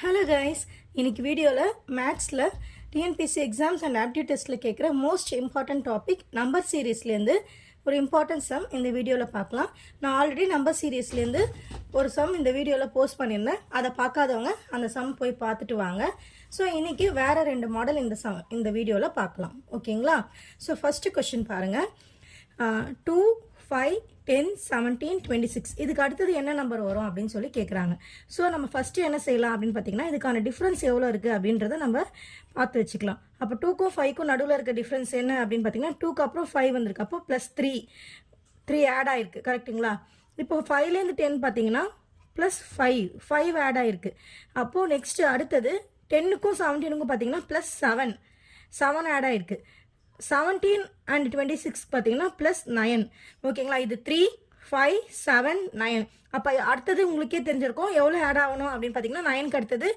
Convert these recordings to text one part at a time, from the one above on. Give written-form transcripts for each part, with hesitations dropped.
Hello guys, இன்னைக்கு வீடியோவில் மேக்ஸில் டிஎன்பிசி எக்ஸாம்ஸ் அண்ட் ஆப்டிடியூட் டெஸ்ட்டில் கேட்குற மோஸ்ட் இம்பார்ட்டன்ட் டாபிக் நம்பர் சீரீஸ்லேருந்து ஒரு இம்பார்ட்டன்ட் சம் இந்த வீடியோவில் பார்க்கலாம். நான் ஆல்ரெடி நம்பர் சீரீஸ்லேருந்து ஒரு சம் இந்த வீடியோவில் போஸ்ட் பண்ணியிருந்தேன். அதை பார்க்காதவங்க அந்த சம் போய் பார்த்துட்டு வாங்க. ஸோ இன்றைக்கி வேறு 2 மாடல் இந்த வீடியோவில் பார்க்கலாம். ஓகேங்களா? ஸோ ஃபஸ்ட்டு கொஸ்டின் பாருங்கள். 2, 5, 10, 17, 26 இதுக்கு அடுத்தது என்ன நம்பர் வரும் அப்படின்னு சொல்லி கேட்குறாங்க. ஸோ நம்ம ஃபஸ்ட்டு என்ன செய்யலாம் அப்படின்னு பார்த்தீங்கன்னா, இதுக்கான டிஃப்ரென்ஸ் எவ்வளோ இருக்குது அப்படின்றத நம்ம பார்த்து வச்சுக்கலாம். அப்போ 2க்கும் 5க்கும் நடுவில் இருக்க டிஃப்ரென்ஸ் என்ன அப்படின்னு பார்த்தீங்கன்னா, 2க்கு அப்புறம் 5 வந்திருக்கு. அப்போ +3 ஆட் ஆகிருக்கு. கரெக்டுங்களா? இப்போ 5லேருந்து 10 பார்த்தீங்கன்னா +5 ஆட் ஆகிருக்கு. அப்போது நெக்ஸ்ட்டு அடுத்தது 10க்கும் 17க்கும் பார்த்தீங்கன்னா +7 ஆட் ஆகிருக்கு. 17 and 26 பார்த்தீங்கன்னா +9. ஓகேங்களா? இது 3, 5, 7, 9. அப்போ அடுத்தது உங்களுக்கே தெரிஞ்சிருக்கும் எவ்வளோ ஆட் ஆகணும் அப்படின்னு பார்த்தீங்கன்னா, 9க்கு அடுத்தது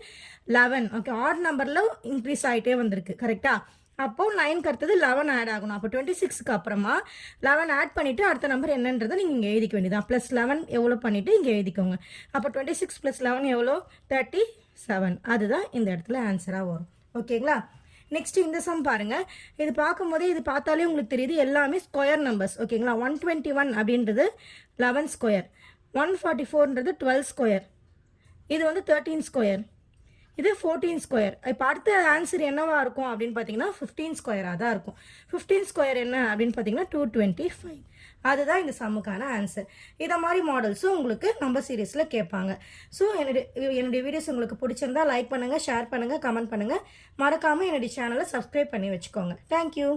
11. ஓகே, ஆட் நம்பரில் இன்க்ரீஸ் ஆகிட்டே வந்திருக்கு. கரெக்டாக? அப்போது 9க்கு அடுத்தது 11 ஆட் ஆகணும். அப்போ 26க்கு அப்புறமா 11 ஆட் பண்ணிவிட்டு அடுத்த நம்பர் என்னன்றதை நீங்கள் இங்கே எழுதிக்க வேண்டியதான். +11 எவ்வளோ பண்ணிவிட்டு இங்கே எழுதிக்கோங்க. அப்போ 26 + 11 எவ்வளோ? 37. அதுதான் இந்த இடத்துல ஆன்சராக வரும். ஓகேங்களா? நெக்ஸ்ட் இந்த சம் பாருங்கள். இது பார்க்கும்போதே இது பார்த்தாலே உங்களுக்கு தெரியுது எல்லாமே ஸ்கொயர் நம்பர்ஸ். ஓகேங்களா? 121 அப்படின்றது 11 ஸ்கொயர், 144ன்றது 12 ஸ்கொயர், இது வந்து 13 ஸ்கொயர், இது 14 ஸ்கொயர். இப்போ அடுத்த ஆன்சர் என்னவா இருக்கும் அப்படின்னு பார்த்தீங்கன்னா 15 ஸ்கொயராக தான் இருக்கும். 15 ஸ்கொயர் என்ன அப்படின்னு பார்த்தீங்கன்னா 225. அதுதான் இந்த சம்முக்கான ஆன்சர். இதை மாதிரி மாடல்ஸும் உங்களுக்கு நம்பர் சீரீஸில் கேட்பாங்க. ஸோ என்னுடைய வீடியோஸ் உங்களுக்கு பிடிச்சிருந்தா லைக் பண்ணுங்கள், ஷேர் பண்ணுங்கள், கமெண்ட் பண்ணுங்கள். மறக்காமல் என்னுடைய சேனலை சப்ஸ்கிரைப் பண்ணி வச்சுக்கோங்க. தேங்க்யூ.